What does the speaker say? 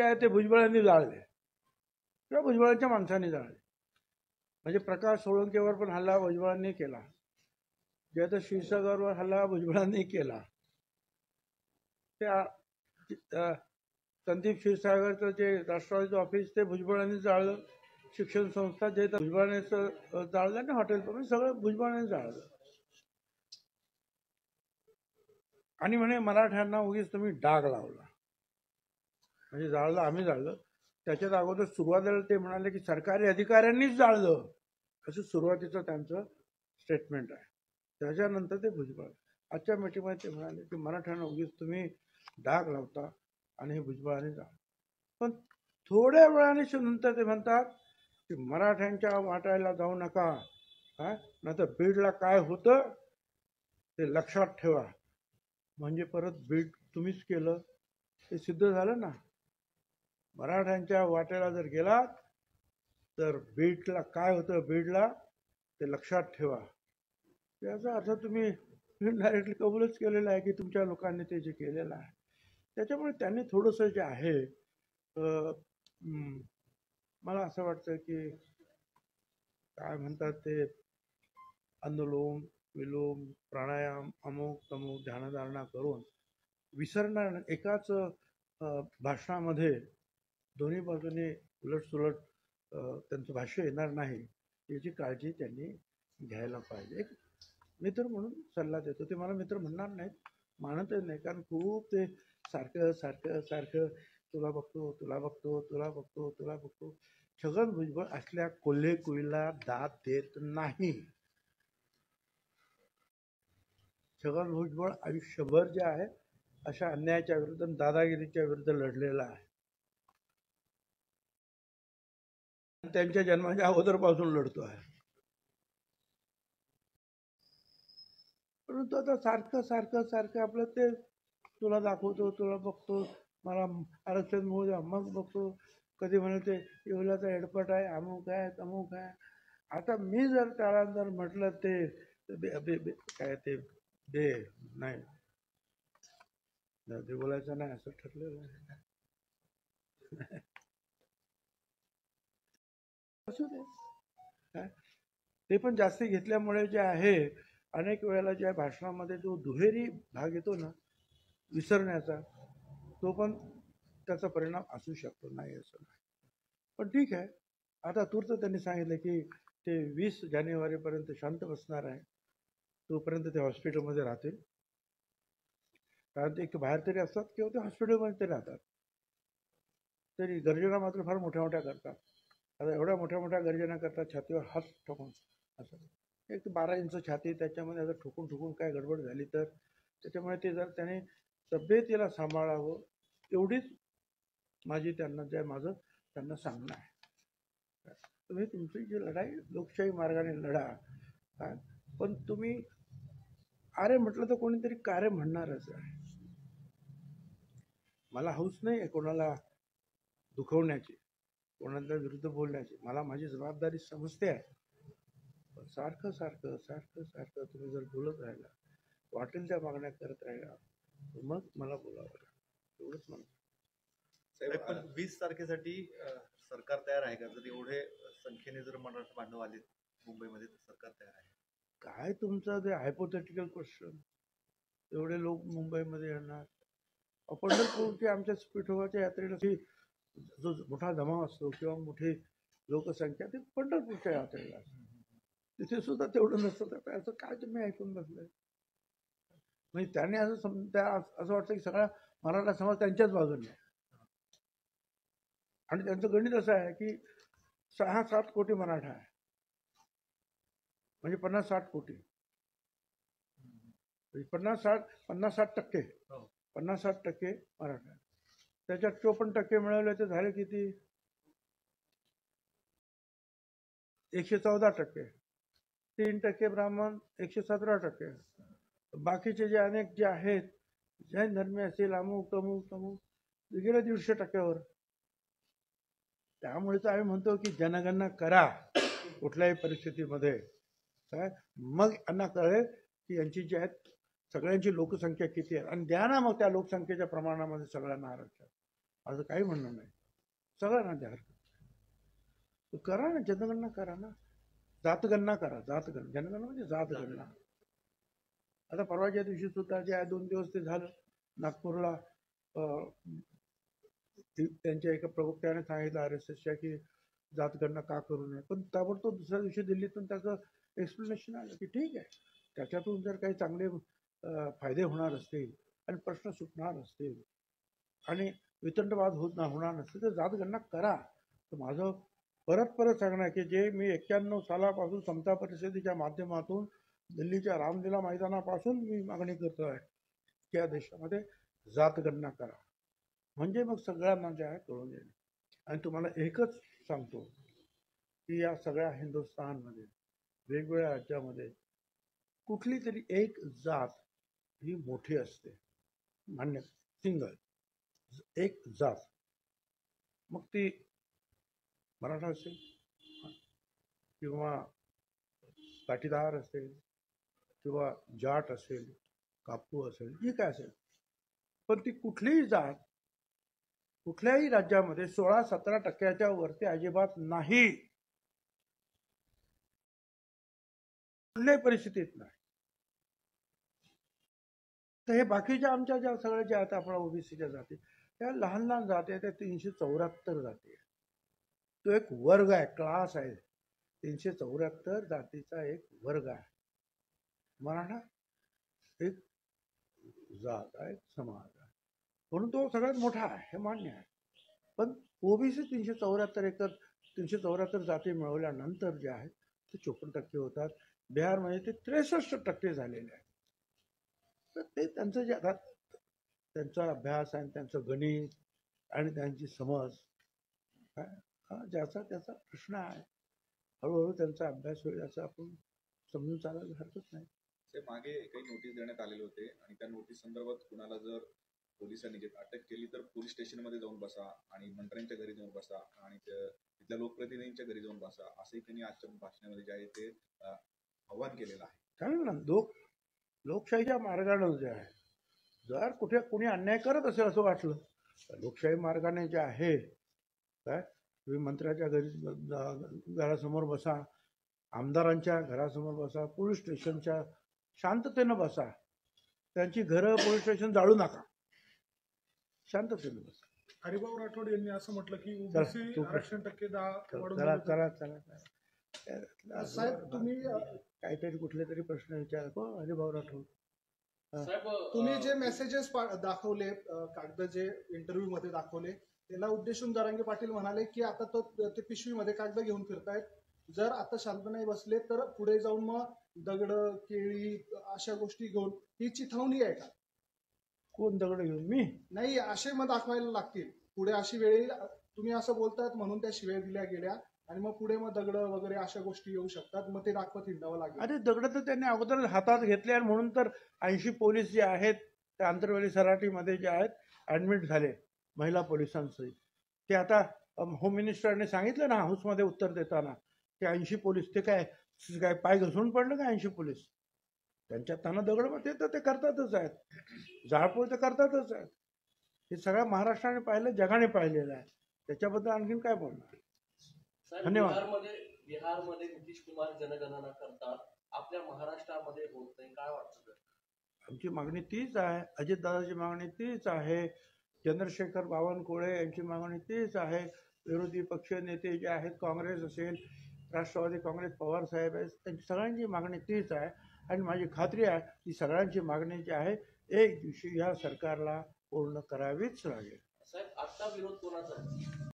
आहे ते भुजबळांनी जाळले किंवा भुजबळांच्या माणसांनी जाळले. म्हणजे प्रकाश सोळंकेवर पण हल्ला भुजबळांनी केला, जयत क्षीरसागरवर हल्ला भुजबळांनी केला, त्या संदीप क्षीरसागरचं जे राष्ट्रवादीचं ऑफिस ते भुजबळांनी जाळलं, शिक्षण संस्था जे भुजबळांनी जाळलं आणि हॉटेल पण सगळं भुजबळांनी जाळलं. आणि म्हणे मराठ्यांना उगीच तुम्ही डाग लावला, म्हणजे जाळलं आम्ही जाळलं. त्याच्यात अगोदर सुरुवातीला ते म्हणाले की सरकारी अधिकाऱ्यांनीच जाळलं, असं सुरुवातीचं त्यांचं स्टेटमेंट आहे. त्याच्यानंतर ते भुजबळ आजच्या मीटिंगमध्ये ते म्हणाले की मराठ्यांना उगीच तुम्ही डाग लावता आणि हे भुजबळांनी जाळलं. पण थोड्या वेळाने नंतर ते म्हणतात की मराठ्यांच्या वाटायला जाऊ नका, नाही तर बीडला काय होतं ते लक्षात ठेवा. म्हणजे परत बीड तुम्हीच केलं ते सिद्ध झालं ना. मराठ्यांच्या वाटेला जर गेलात तर बीडला काय होतं, बीडला ते लक्षात ठेवा. याचा अर्थ तुम्ही डायरेक्टली कबूलच केलेला आहे की तुमच्या लोकांनी ते जे केलेलं आहे. त्याच्यामुळे त्यांनी थोडंसं जे आहे मला असं वाटतं की काय म्हणतात ते अनुलोम विलोम प्राणायाम अमुक तमुक ध्यानधारणा करून विसरणार, एकाच भाषणामध्ये दोन्ही बाजूने उलटसुलट त्यांचं भाष्य येणार नाही याची काळजी त्यांनी घ्यायला पाहिजे. एक मित्र म्हणून सल्ला देतो, ते मला मित्र म्हणणार नाहीत, मानतच नाही, कारण खूप ते सारखं सारखं सारखं तुला बघतो तुला बघतो तुला बघतो तुला बघतो. छगन भुजबळ असल्या कोल्हे कुईला दाद देत नाही. छगन भुजबळ आयुष्यभर जे आहे अशा अन्यायाच्या विरुद्ध दादागिरीच्या विरुद्ध लढलेला आहे. त्यांच्या जन्माच्या अगोदरपासून लढतो आहे. परंतु आता सारखं सारखं सारखं आपलं ते तुला दाखवतो तुला बघतो, मला आरक्षण मिळू द्या मग बघतो. कधी म्हणे ते येवल्याचा हेडपट आहे, अमुक आहे तमुक आहे. आता मी जर त्याला जर म्हटलं ते काय ते नाही ते बोलायचं नाही असं ठरलेलं आहे. असू दे, ते पण जास्ती घेतल्यामुळे जे आहे अनेक वेळेला ज्या भाषणामध्ये जो दुहेरी भाग येतो ना विसरण्याचा, तो पण त्याचा परिणाम असू शकतो, नाही असं नाही. पण ठीक आहे, आता तूर्त त्यांनी सांगितलं की ते 20 जानेवारीपर्यंत शांत बसणार आहे, तोपर्यंत ते हॉस्पिटलमध्ये राहतील. कारण ते एक बाहेर तरी असतात किंवा ते हॉस्पिटलमध्ये तरी राहतात. तरी गर्जना मात्र फार मोठ्या मोठ्या करतात. आता एवढ्या मोठ्या मोठ्या गर्जना करतात छातीवर हात ठोकून, असं एक 12 इंच छाती, त्याच्यामध्ये आता ठोकून ठोकून काय गडबड झाली तर. त्याच्यामुळे ते जर त्याने तब्येतीला सांभाळावं एवढीच माझी त्यांना जे माझं त्यांना सांगणं आहे. तुम्ही तुमची जी लढाई लोकशाही मार्गाने लढा, पण तुम्ही अरे म्हटलं तर कोणीतरी कार्य म्हणणारच आहे. मला हौस नाही आहे कोणाला दुखवण्याची, कोणाच्या विरुद्ध बोलण्याची, मला माझी जबाबदारी समजते आहे. पण सारखं सारखं सारखं सारखं तुम्ही जर बोलत राहिला, वाटेल त्या मागण्या करत राहिला, मग मला बोलावं लागेल. एवढंच म्हणतो. पण 20 तारखेसाठी सरकार तयार आहे का? जर एवढे संख्येने जर मराठा बांधव आले मुंबईमध्ये तर सरकार तयार आहे? काय तुमचं ते हायपोथेटिकल क्वेश्चन, एवढे लोक मुंबईमध्ये येणार? पंढरपूरच्या आमच्या पिठोबाच्या यात्रेला जो मोठा जमाव असतो किंवा मोठी लोकसंख्या ती पंढरपूरच्या यात्रेला असते, तिथे सुद्धा तेवढं नसतं. तर असं काय तुम्ही ऐकून बसलंय? म्हणजे त्याने असं वाटतं की सगळा मराठा समाज त्यांच्याच बाजूने आहे. आणि त्यांचं गणित असं आहे की 6-7 कोटी मराठा आहे, म्हणजे 50-60 कोटी, 50-60% 50-60% मराठा. त्याच्यात 54% मिळवले तर झाले किती? 114%. 3% ब्राह्मण, 117%. बाकीचे जे अनेक जे आहेत, जैन धर्मी असेल, अमुक तमुक तमुक, गेले 150%वर. त्यामुळे तर आम्ही म्हणतो की जनगणना करा कुठल्याही परिस्थितीमध्ये, काय मग यांना कळेल की यांची जी आहेत सगळ्यांची लोकसंख्या किती आहे, आणि द्या ना मग त्या लोकसंख्येच्या प्रमाणामध्ये सगळ्यांना आरक्षण. असं काही म्हणणं नाही. सगळ्यांना द्या हरकत नाही. करा ना, जनगणना करा ना, जातगणना करा, जातगणना, जनगणना म्हणजे जातगणना. आता परवाच्या दिवशी सुद्धा जे आहे 2 दिवस ते झालं नागपूरला, त्यांच्या एका प्रवक्त्याने सांगितलं RSSच्या की जातगणना का करू नये, पण ताबडतोब दुसऱ्या दिवशी दिल्लीतून त्याचं एक्सप्लेनेशन आलं की ठीक आहे, त्याच्यातून जर काही चांगले फायदे होणार असतील आणि प्रश्न सुटणार असतील आणि वितंडवाद होणार नसतील तर जातगणना करा. तर माझं परत सांगणं आहे की जे मी 91 सालापासून समता परिषदेच्या माध्यमातून दिल्लीच्या रामलीला मैदानापासून मी मागणी करतो आहे की या देशामध्ये जातगणना करा, म्हणजे मग सगळ्यांना जे आहे कळून येईल. आणि तुम्हाला एकच सांगतो की या सगळ्या हिंदुस्थानमध्ये वेगवेगळ्या राज्यामध्ये कुठली तरी एक जात ही मोठी असते, मान्य, सिंगल एक जात, मग ती मराठा असेल किंवा पाटीदार असेल किंवा जाट असेल, कापू असेल, जी काय असेल, पण ती कुठलीही जात कुठल्याही राज्यामध्ये 16-17% वरती अजिबात नाही, कुठल्याही परिस्थितीत नाही. तर हे बाकीच्या आमच्या ज्या सगळ्या ज्या आहेत आपण ओबीसीच्या जाती, त्या लहान लहान जाती आहेत, त्या 374 जाती आहेत. तो एक वर्ग आहे, क्लास आहे, 374 जातीचा एक वर्ग आहे. मराठा एक जात आहे, समाज आहे, म्हणून तो सगळ्यात मोठा आहे, हे मान्य आहे. पण ओबीसी 374 जाती मिळवल्यानंतर जे आहेत ते 54% होतात. बिहारमध्ये ते 63% झालेले आहेत. तर ते त्यांचं जे आता त्यांचा अभ्यास आणि त्यांचं गणित आणि त्यांची समज हा ज्याचा त्याचा प्रश्न आहे. हळूहळू त्यांचा अभ्यास होईल असं आपण समजून चालायला हरकत नाही. ते मागे काही नोटीस देण्यात आलेले होते आणि त्या नोटीस संदर्भात कुणाला जर पोलिसांनी अटक केली तर पोलीस स्टेशनमध्ये जाऊन बसा आणि मंत्र्यांच्या घरी जाऊन बसा आणि तिथल्या लोकप्रतिनिधींच्या घरी जाऊन बसा, असंही त्यांनी आजच्या भाषणामध्ये जे आहे ते आव्हान केलेलं आहे. चालेल ना, लोकशाहीच्या मार्गाने जे आहे, जर कुठे कुणी अन्याय करत असेल असं वाटलं तर लोकशाही मार्गाने जे आहे काय, तुम्ही मंत्र्याच्या घरासमोर बसा, आमदारांच्या घरासमोर बसा, पोलीस स्टेशनच्या शांततेनं बसा, त्यांची घरं पोलीस स्टेशन जाळू नका, शांततेनं बसा. हरिभाऊ राठोड यांनी असं म्हटलं की ओबीसी आरक्षण टक्के साहेब तुम्ही काहीतरी कुठले तरी प्रश्न विचार हरिभाऊ राठोड. तुम्ही जे मेसेजेस दाखवले, कागद जे इंटरव्ह्यू मध्ये दाखवले, त्याला उद्देशून जरांगे पाटील म्हणाले की आता ते पिशवीमध्ये कागद घेऊन फिरतायत, जर आता शांत नाही बसले तर पुढे जाऊन मग दगड केळी अशा गोष्टी घेऊन, ही चिथावणी आहे का? कोण दगड घेऊन? मी नाही, असे मग दाखवायला लागतील पुढे, अशी वेळ येईल. तुम्ही असं बोलतात म्हणून त्या शिव्या दिल्या गेल्या आणि मग पुढे मग दगड वगैरे अशा गोष्टी येऊ शकतात, मग ते दाखवत हिंडावं लागेल. अरे दगड तर त्यांनी अगोदर हातात घेतले आणि म्हणून तर 80 पोलीस जे आहेत त्या आंतरवेली सराटीमध्ये जे आहेत ऍडमिट झाले महिला पोलिसांसहित. ते आता होम मिनिस्टरने सांगितलं ना हाऊसमध्ये उत्तर देताना की 80 पोलीस, ते काय पाय घसरून पडलं का 80 पोलीस? त्यांच्या त्यांना दगड ते करतातच आहेत, जाळपोळ तर करतातच आहेत. हे सगळ्या महाराष्ट्राने पाहिलं, जगाने पाहिलेलं आहे, त्याच्याबद्दल आणखीन काय बोलणार. धन्यवाद. बिहारमध्ये नितीश कुमार जनगणना करतात, आपल्या महाराष्ट्रामध्ये होत नाही, काय वाटतं? आमची मागणी तीच आहे, अजितदादाची मागणी तीच आहे, चंद्रशेखर बावनकुळे यांची मागणी तीच आहे, विरोधी पक्ष नेते जे आहेत, काँग्रेस असेल, राष्ट्रवादी काँग्रेस, पवार साहेब आहेत, त्यांची सगळ्यांची मागणी तीच आहे. आणि माझी खात्री आहे की सगळ्यांची मागणी जी आहे एक दिवशी या सरकारला पूर्ण करावीच लागेल. साहेब, आता विरोध कोणाचा आहे?